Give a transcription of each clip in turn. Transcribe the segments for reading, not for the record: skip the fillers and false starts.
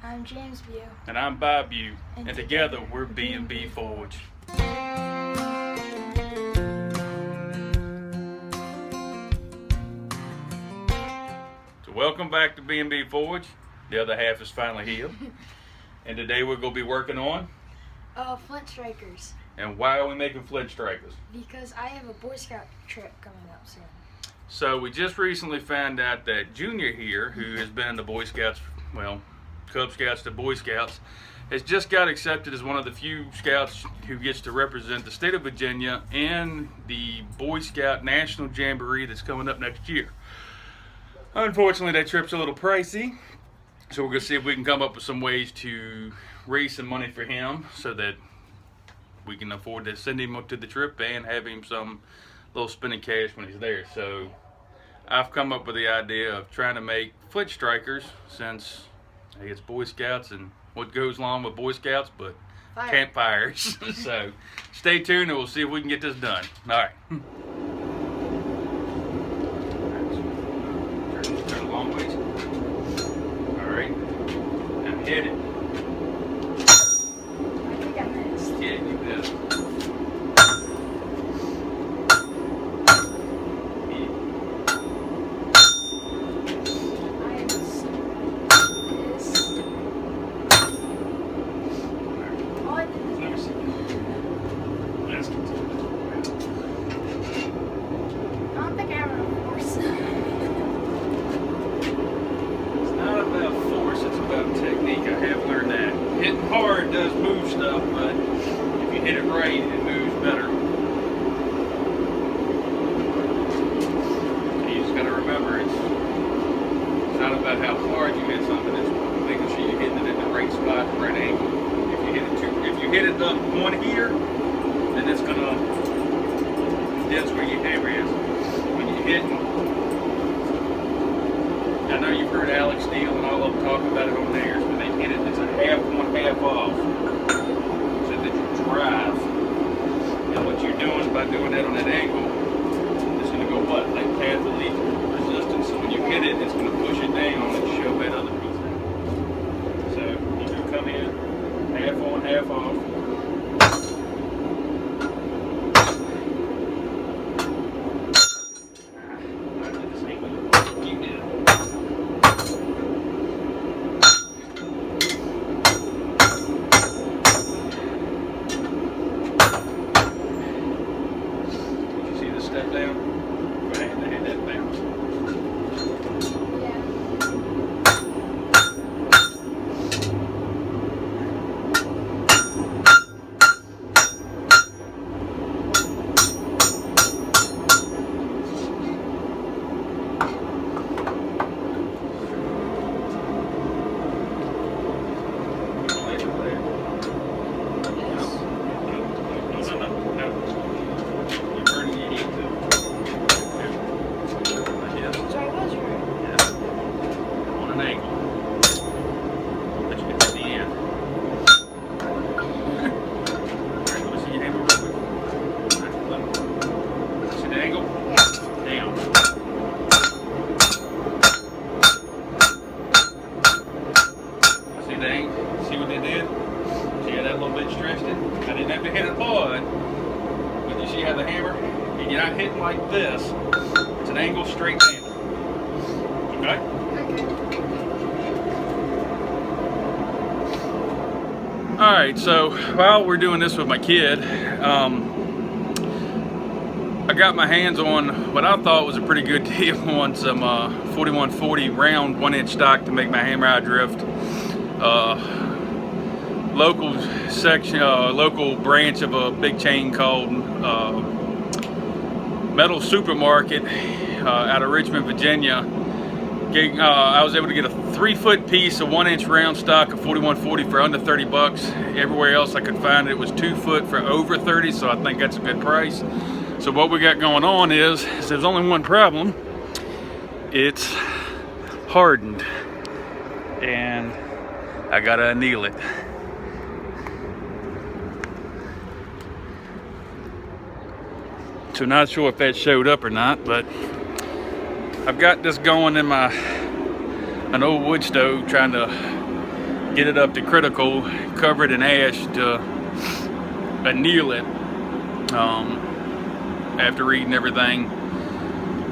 I'm James View. And I'm Bob View. And together we're B&B Forge. So welcome back to B&B Forge. The other half is finally healed. And today we're going to be working on Flint strikers. And why are we making flint strikers? Because I have a Boy Scout trip coming up soon. So we just recently found out that Junior here, who has been in the Boy Scouts, well, Cub Scouts to Boy Scouts, has just got accepted as one of the few scouts who gets to represent the state of Virginia in the Boy Scout National Jamboree that's coming up next year. Unfortunately, that trip's a little pricey, so we're going to see if we can come up with some ways to raise some money for him so that we can afford to send him up to the trip and have him some little spending cash when he's there. So I've come up with the idea of trying to make flint strikers, since hey, it's Boy Scouts and what goes along with Boy Scouts but campfires. So stay tuned and we'll see if we can get this done. All right. Turn a long ways. All right. Now hit it. I think I missed. Yeah, you did. Hard does move stuff, but if you hit it right, it moves better. So you just got to remember, it's not about how hard you hit something, it's making sure you're hitting it at the right spot, the right angle. If you hit it up one here, then it's gonna, that's where your hammer is. When you hit, I know you've heard Alex Steele and all of them talk about it on theirs, but they hit it, it's a half on, half off, so that you drive. And what you're doing by doing that on that angle, it's going to go what? Like path of least resistance. So when you hit it, it's going to push it down and shove that other piece out. So you do come in, half on, half off. Step down, go ahead and hit that bounce. See what they did? See how that little bit stretched it? I didn't have to hit it hard, but you see how the hammer, and you're not hitting like this. It's an angle straight down. Okay? Alright, so while we're doing this with my kid, I got my hands on what I thought was a pretty good deal on some 4140 round 1-inch stock to make my hammer out drift. Local branch of a big chain called Metal Supermarket out of Richmond, Virginia. I was able to get a 3-foot piece of 1-inch round stock of 4140 for under 30 bucks. Everywhere else I could find it was 2 foot for over 30, so I think that's a good price. So what we got going on is there's only one problem. It's hardened, and I gotta anneal it. So not sure if that showed up or not, but I've got this going in an old wood stove, trying to get it up to critical, cover it in ash to anneal it. After reading everything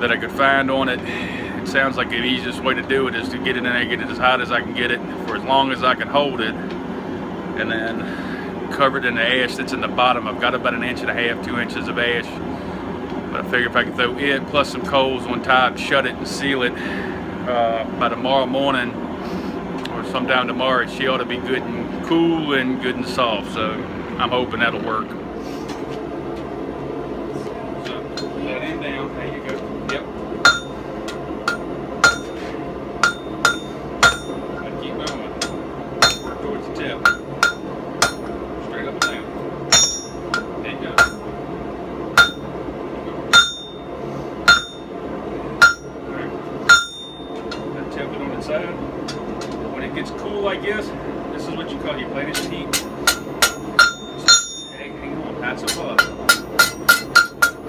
that I could find on it, it sounds like the easiest way to do it is to get it in there, get it as hot as I can get it for as long as I can hold it, and then cover it in the ash that's in the bottom. I've got about 1.5 inches, 2 inches of ash, but I figure if I can throw it plus some coals on top, shut it and seal it by tomorrow morning or sometime tomorrow, she ought to be good and cool and good and soft. So I'm hoping that'll work. So that end down, there you go. Yep. Gotta keep going. Work towards the tip. Straight up and down. There you go. Alright. Tip it on its side. When it gets cool like this is what you call your latest heat. Hey, hang on, that's above.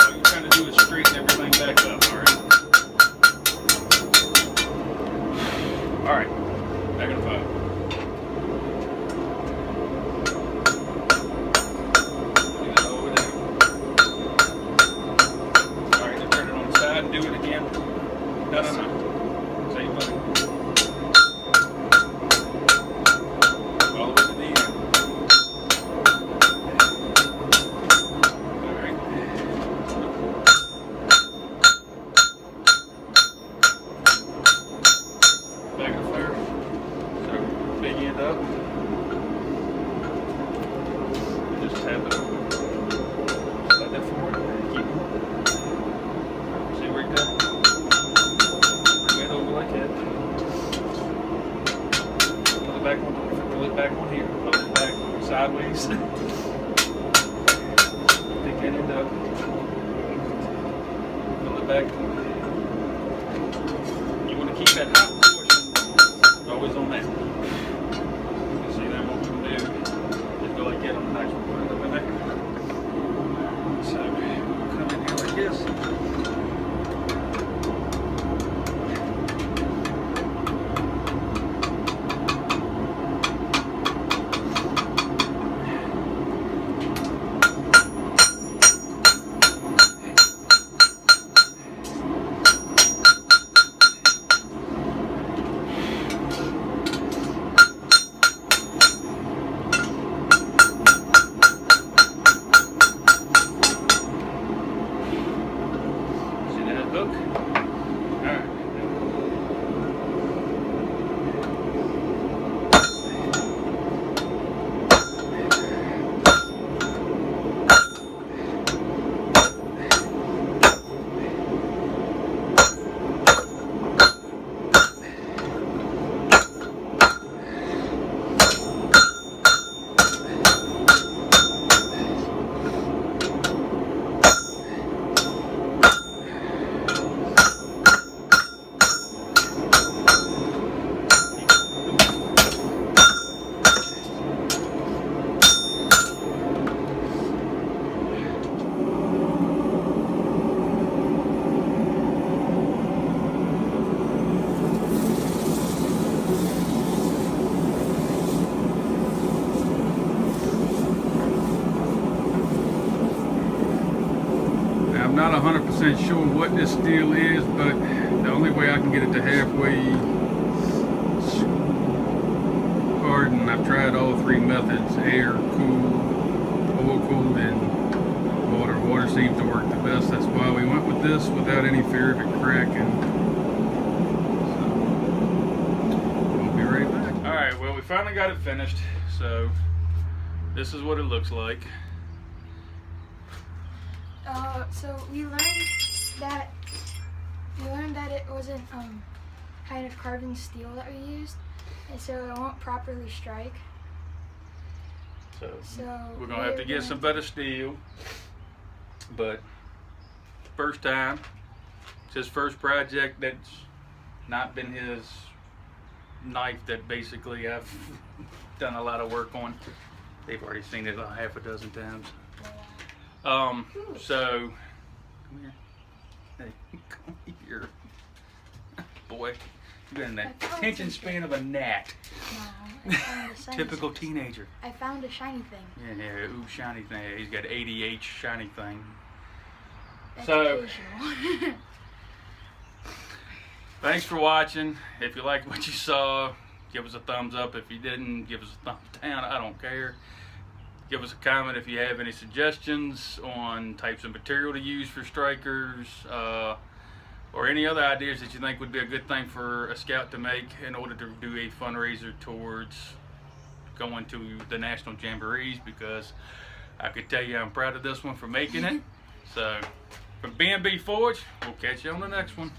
All you're trying to do is straighten everything back up, alright? Alright, back in the fire. Do that over there. Alright, now turn it on the side and do it again. No. Same button. Up. Just tap it. Slide that forward. Keep it. See where it goes? Bring it over like that. Pull it back on. Pull it back on here. Pull it back sideways. Pick that end up. Pull it back. You want to keep that hot portion always on that. Like get on the next one, put it up in there. So we'll come in here like this. Hook. Alright. I'm not 100% sure what this steel is, but the only way I can get it to halfway harden, I've tried all 3 methods: air cooled, oil cooled, and water. Water seems to work the best. That's why we went with this without any fear of it cracking. So we'll be right back. Alright, well, we finally got it finished, so this is what it looks like. So we learned that it wasn't kind of carbon steel that we used, and so it won't properly strike. So we're gonna have to get some better steel. But first time, it's his first project that's not been his knife that basically I've done a lot of work on. They've already seen it about 6 times. So come here. Hey, come here. Boy, you got an attention span of a gnat. I found a shiny Typical teenager. I found a shiny thing. Yeah, ooh, shiny thing. He's got ADH shiny thing. Educational. Thanks for watching. If you liked what you saw, give us a thumbs up. If you didn't, give us a thumbs down. I don't care. Give us a comment if you have any suggestions on types of material to use for strikers, or any other ideas that you think would be a good thing for a scout to make in order to do a fundraiser towards going to the National Jamborees, because I could tell you I'm proud of this one for making it. So, from bandbforge, we'll catch you on the next one.